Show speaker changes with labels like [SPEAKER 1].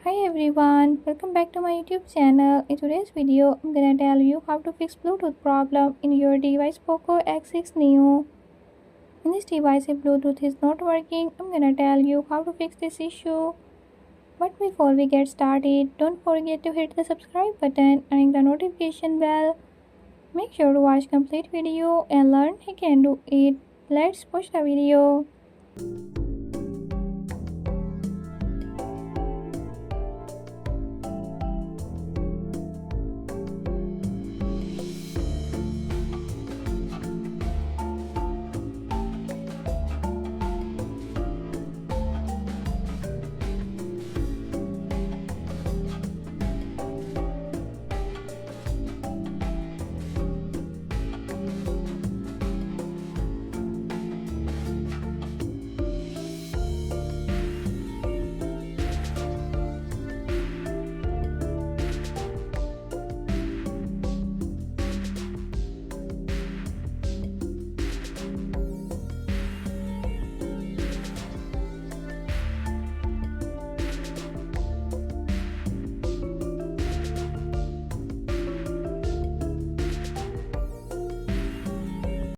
[SPEAKER 1] Hi everyone, welcome back to my YouTube channel. In today's video, I'm gonna tell you how to fix Bluetooth problem in your device POCO X6 Neo. In this device, if Bluetooth is not working, I'm gonna tell you how to fix this issue. But before we get started, don't forget to hit the subscribe button and ring the notification bell. Make sure to watch complete video and learn how you can do it. Let's watch the video.